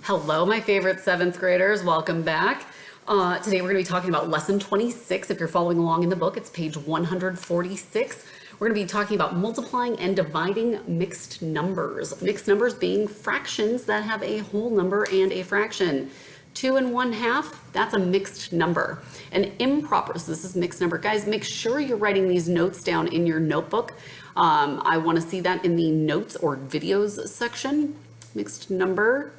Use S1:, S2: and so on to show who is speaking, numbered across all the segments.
S1: Hello, my favorite 7th graders. Welcome back. Today we're going to be talking about lesson 26. If you're following along in the book, it's page 146. We're going to be talking about multiplying and dividing mixed numbers. Mixed numbers being fractions that have a whole number and a fraction. 2 1/2, that's a mixed number. An improper, so this is mixed number. Guys, make sure you're writing these notes down in your notebook. I want to see that in the notes or videos section. Mixed number.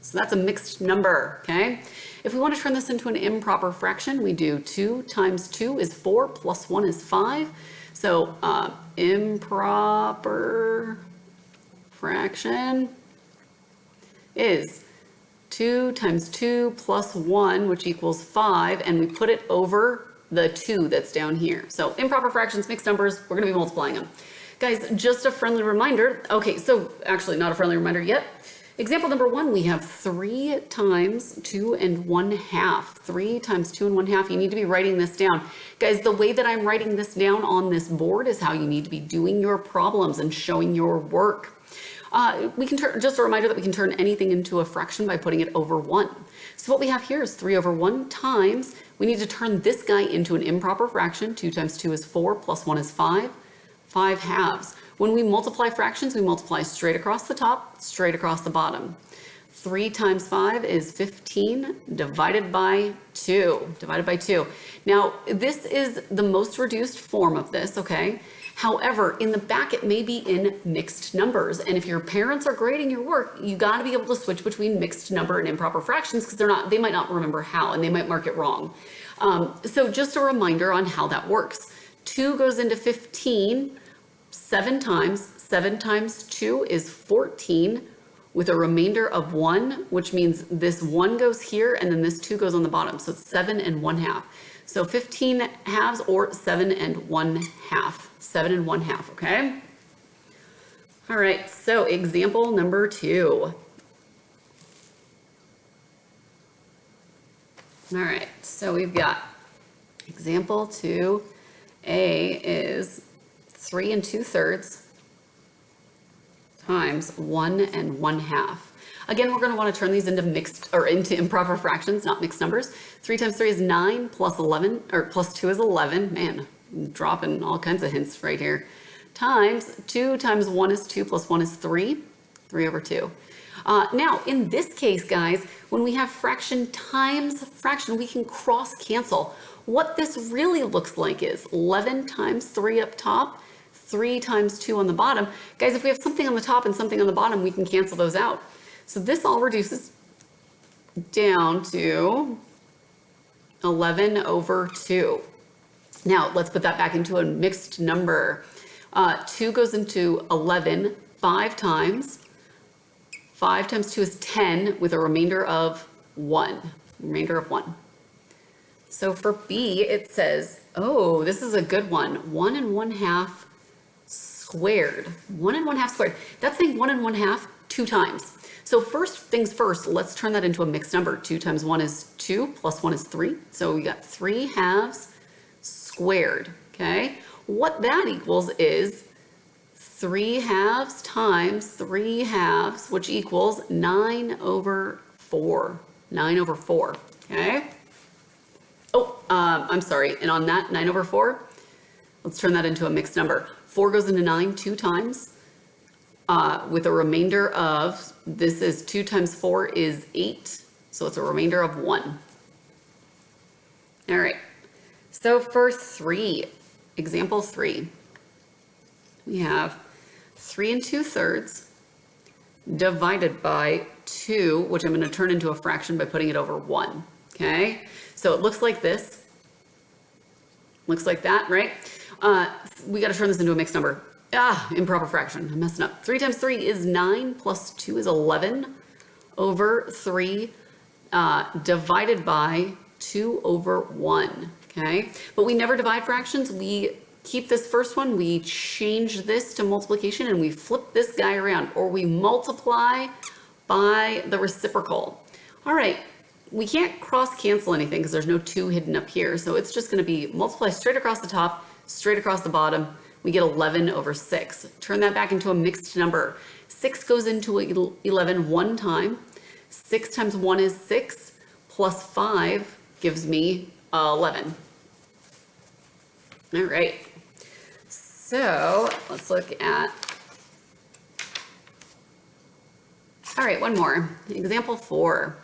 S1: So that's a mixed number, okay? If we want to turn this into an improper fraction, we do 2 times 2 is 4 plus 1 is 5. So improper fraction is 2 times 2 plus 1, which equals 5, and we put it over the 2 that's down here. So improper fractions, mixed numbers, we're going to be multiplying them. Guys, just a friendly reminder. Okay, so actually not a friendly reminder yet. Example number 1, we have 3 times 2 1/2. 3 times 2 1/2. You need to be writing this down. Guys, the way that I'm writing this down on this board is how you need to be doing your problems and showing your work. We can turn, just a reminder that we can turn anything into a fraction by putting it over 1. So what we have here is 3 over 1 times, we need to turn this guy into an improper fraction. 2 times 2 is 4 plus 1 is 5. 5 halves. When we multiply fractions, we multiply straight across the top, straight across the bottom. 3 times 5 is 15 divided by 2. Divided by 2. Now, this is the most reduced form of this, okay? However, in the back, it may be in mixed numbers. And if your parents are grading your work, you got to be able to switch between mixed number and improper fractions because they might not remember how, and they might mark it wrong. So just a reminder on how that works. 2 goes into 15 7 times. 7 times 2 is 14 with a remainder of 1, which means this 1 goes here and then this 2 goes on the bottom. So it's 7 1/2. So 15 halves or 7 1/2. 7 1/2, okay? All right, so example number 2. All right, so we've got example 2A is 3 2/3 times 1 1/2. Again, we're going to want to turn these into into improper fractions, not mixed numbers. 3 times 3 is 9 plus 11, or plus 2 is 11. Man, I'm dropping all kinds of hints right here. Times 2 times 1 is 2 plus 1 is 3. 3 over 2. Now, in this case, guys, when we have fraction times fraction, we can cross cancel. What this really looks like is 11 times 3 up top, 3 times 2 on the bottom. Guys, if we have something on the top and something on the bottom, we can cancel those out. So this all reduces down to 11 over 2. Now, let's put that back into a mixed number. 2 goes into 11 5 times. 5 times 2 is 10 with a remainder of 1. Remainder of 1. So for B, it says, oh, this is a good one. 1 1/2 squared. 1 1/2 squared. That's saying 1 1/2 2 times. So first things first, let's turn that into a mixed number. 2 times 1 is 2 plus 1 is 3. So we got 3 halves squared, okay? What that equals is 3 halves times 3 halves, which equals 9 over 4. 9 over 4, okay? Oh, I'm sorry. And on that, 9 over 4, let's turn that into a mixed number. 4 goes into 9 2 times with a remainder of, this is 2 times 4 is 8. So it's a remainder of 1. All right. So for 3, example 3, we have 3 2/3 divided by 2, which I'm going to turn into a fraction by putting it over 1. Okay, so it looks like this. Looks like that, right? We got to turn this into a mixed number. Improper fraction. I'm messing up. 3 times 3 is 9 plus 2 is 11 over 3 divided by 2 over 1. Okay, but we never divide fractions. We keep this first one, we change this to multiplication, and we flip this guy around, or we multiply by the reciprocal. All right, we can't cross cancel anything because there's no 2 hidden up here, so it's just going to be multiply straight across the top, straight across the bottom. We get 11 over 6. Turn that back into a mixed number. 6 goes into 11 one time. 6 times 1 is 6, plus 5 gives me 11. All right, so let's look at, all right, one more. Example 4.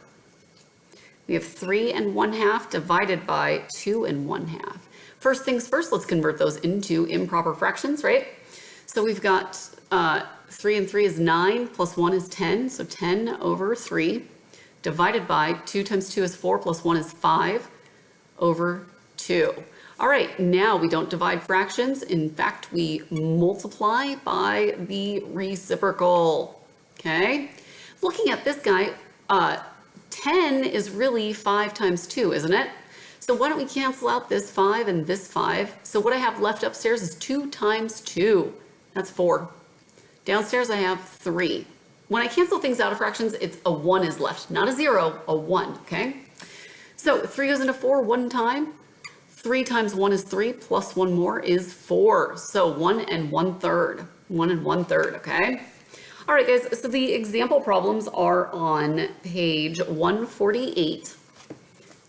S1: We have 3 1/2 divided by 2 1/2. First things first, let's convert those into improper fractions, right? So we've got 3 and 3 is 9, plus 1 is 10, so 10 over 3, divided by 2 times 2 is 4, plus 1 is 5 over 2. All right, now we don't divide fractions. In fact, we multiply by the reciprocal, okay? Looking at this guy, 10 is really 5 times 2, isn't it? So why don't we cancel out this 5 and this 5? So what I have left upstairs is 2 times 2. That's 4. Downstairs I have 3. When I cancel things out of fractions, it's a 1 is left, not a 0, a 1, okay? So 3 goes into 4 one time. 3 times 1 is 3, plus 1 more is 4. So 1 1/3. 1 1/3, okay? All right, guys, so the example problems are on page 148.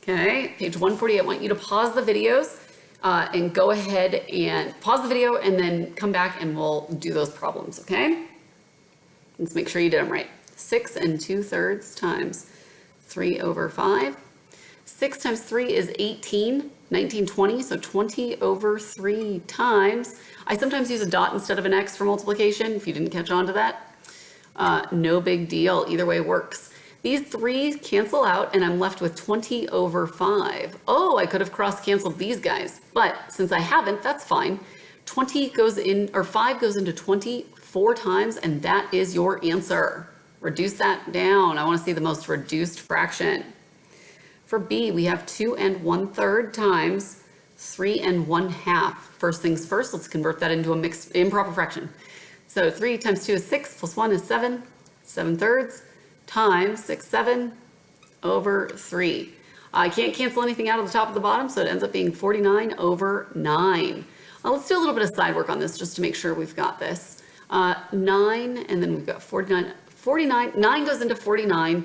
S1: Okay, page 148. I want you to pause the videos and go ahead and pause the video and then come back and we'll do those problems, okay? Let's make sure you did them right. 6 2/3 times 3 over 5. 6 times 3 is 18, 19, 20, so 20 over 3 times. I sometimes use a dot instead of an X for multiplication, if you didn't catch on to that. No big deal, either way works. These 3 cancel out and I'm left with 20 over 5. Oh, I could have cross-canceled these guys, but since I haven't, that's fine. 20 goes in, or 5 goes into 20 4 times, and that is your answer. Reduce that down. I want to see the most reduced fraction. For B, we have 2 1/3 times 3 1/2. First things first, let's convert that into a mixed improper fraction. So 3 times 2 is 6, plus 1 is 7, 7/3 times 6, 7 over 3. I can't cancel anything out of the top of the bottom, so it ends up being 49 over 9. Let's do a little bit of side work on this just to make sure we've got this. 9, and then we've got 49, 9 goes into 49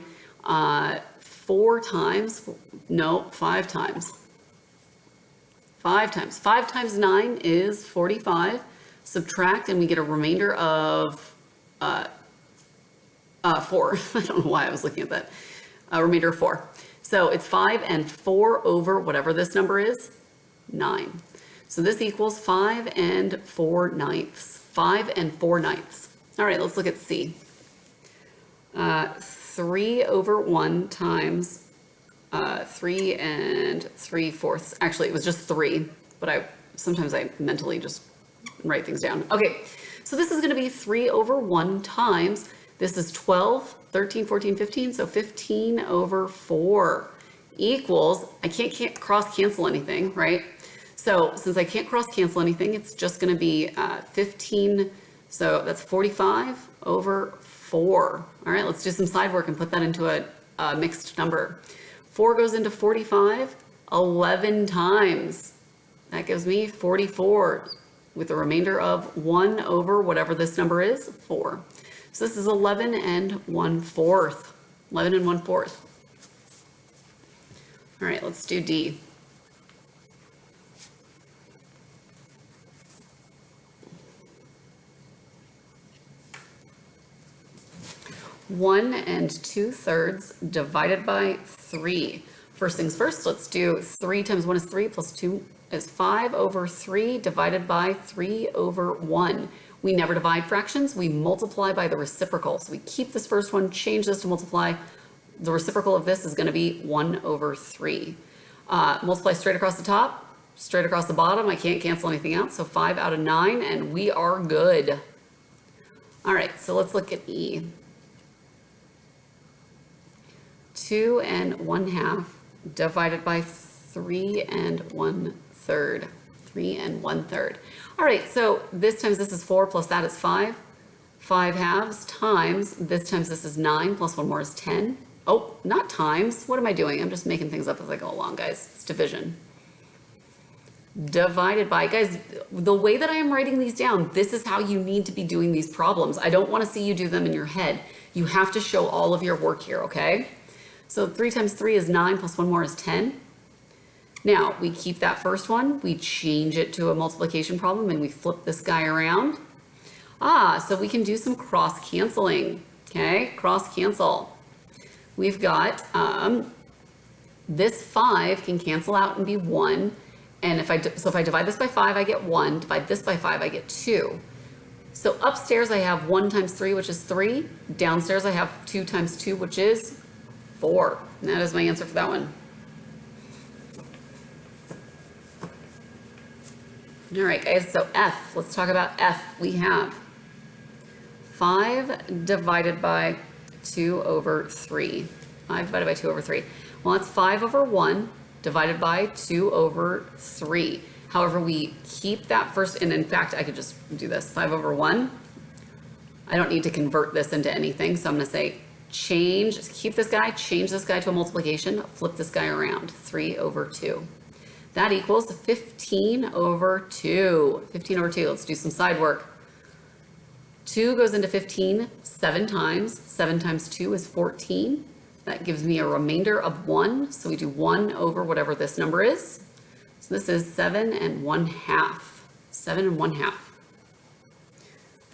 S1: 4 times, no, 5 times. 5 times. 5 times 9 is 45. Subtract, and we get a remainder of 4. I don't know why I was looking at that. A remainder of 4. So it's 5 and 4 over whatever this number is, 9. So this equals 5 and 4/9. 5 and 4/9. All right, let's look at C. 3 over 1 times 3 3/4. Actually, it was just 3, but sometimes I mentally just write things down. Okay, so this is going to be 3 over 1 times, this is 12, 13, 14, 15, so 15 over 4 equals, I can't cross cancel anything, right? So since I can't cross cancel anything, it's just going to be 15, so that's 45 over 4. All right, let's do some side work and put that into a mixed number. 4 goes into 45 11 times. That gives me 44 with a remainder of 1 over whatever this number is, 4. So this is 11 1/4. 11 1/4. All right, let's do D. One 2/3 divided by 3. First things first, let's do 3 times 1 is 3, plus 2 is 5 over 3 divided by 3 over 1. We never divide fractions, we multiply by the reciprocal. So we keep this first one, change this to multiply. The reciprocal of this is going to be 1 over 3. Multiply straight across the top, straight across the bottom. I can't cancel anything out, so 5 out of 9, and we are good. All right, so let's look at E. 2 1/2 divided by 3 1/3. 3 1/3. All right, so this times this is 4 plus that is 5. 5 halves times this times this is 9 plus 1 more is 10. Oh, not times. What am I doing? I'm just making things up as I go along, guys. It's division. divided by, guys, the way that I am writing these down, this is how you need to be doing these problems. I don't want to see you do them in your head. You have to show all of your work here, okay? So 3 times 3 is 9 plus 1 more is 10. Now, we keep that first one, we change it to a multiplication problem, and we flip this guy around. So we can do some cross-canceling, okay? Cross-cancel. We've got, this 5 can cancel out and be 1, and if I divide this by 5, I get 1, divide this by 5, I get 2. So upstairs I have 1 times 3, which is 3. Downstairs I have 2 times 2, which is 4. And that is my answer for that one. All right, guys, so F, let's talk about F. We have 5 divided by 2 over 3. 5 divided by 2 over 3. Well, that's 5 over 1 divided by 2 over 3. However, we keep that first, and in fact, I could just do this, 5 over 1. I don't need to convert this into anything, so I'm gonna say change, keep this guy, change this guy to a multiplication, flip this guy around, 3 over 2. That equals 15 over 2. 15 over 2, let's do some side work. 2 goes into 15 7 times. 7 times 2 is 14. That gives me a remainder of 1. So we do 1 over whatever this number is. So this is 7 1/2. 7 1/2. All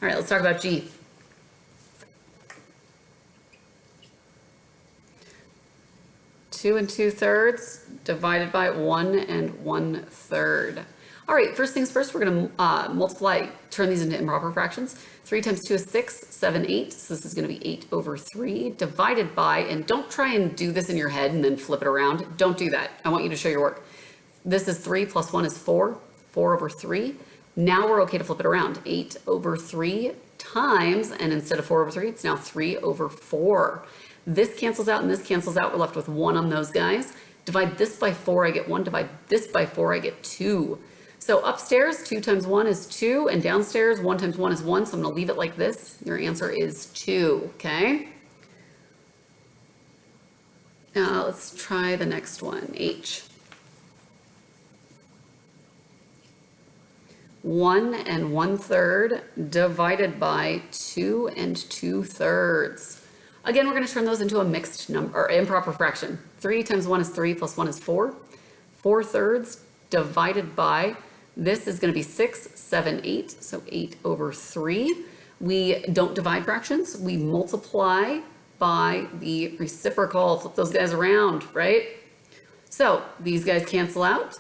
S1: right, let's talk about G. Two and 2/3 divided by 1 1/3. All right, first things first, we're going to multiply, turn these into improper fractions. 3 times 2 is 6, 7, 8. So this is going to be 8 over 3 divided by, and don't try and do this in your head and then flip it around. Don't do that. I want you to show your work. This is 3 plus 1 is 4, 4 over 3. Now we're okay to flip it around. 8 over 3 times, and instead of 4 over 3, it's now 3 over 4. This cancels out and this cancels out. We're left with 1 on those guys. Divide this by 4, I get 1. Divide this by 4, I get 2. So upstairs, 2 times 1 is 2, and downstairs, 1 times 1 is 1, so I'm going to leave it like this. Your answer is 2, okay? Now let's try the next one, H. 1 1/3 divided by 2 2/3. Again, we're going to turn those into a mixed number, or improper fraction. 3 times 1 is 3, plus 1 is 4. 4/3 divided by, this is going to be 6, 7, 8, so 8 over 3. We don't divide fractions, we multiply by the reciprocal, flip those guys around, right? So these guys cancel out.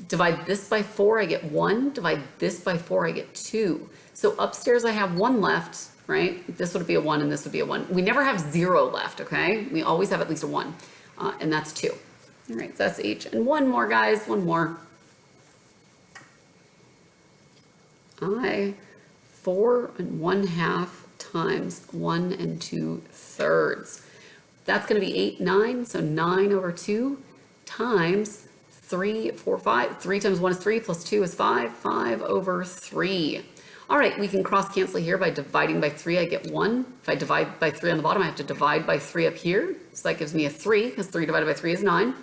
S1: Divide this by 4, I get 1. Divide this by 4, I get 2. So upstairs I have 1 left, right? This would be a 1 and this would be a 1. We never have 0 left, okay? We always have at least a 1, and that's 2. All right, so that's H. And one more, guys, one more. I, 4 1/2 times 1 2/3. That's going to be 8, 9, so 9 over 2 times 3, 4, 5. 3 times 1 is 3, plus 2 is 5, 5 over 3. All right, we can cross cancel here by dividing by 3, I get 1. If I divide by 3 on the bottom, I have to divide by 3 up here. So that gives me a 3, because 3 divided by 3 is 9.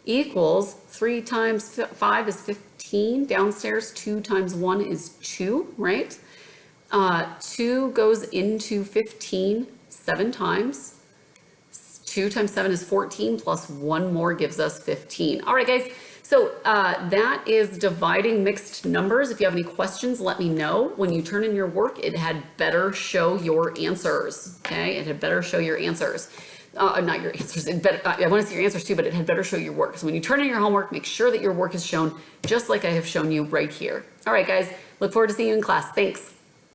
S1: Equals 3 times 5 is 15. Downstairs, 2 times 1 is 2, right? 2 goes into 15 7 times. 2 times 7 is 14, plus 1 more gives us 15. All right, guys. So that is dividing mixed numbers. If you have any questions, let me know. When you turn in your work, it had better show your answers, okay? It had better show your answers. Not your answers, I want to see your answers too, but it had better show your work. So when you turn in your homework, make sure that your work is shown just like I have shown you right here. All right, guys, look forward to seeing you in class. Thanks.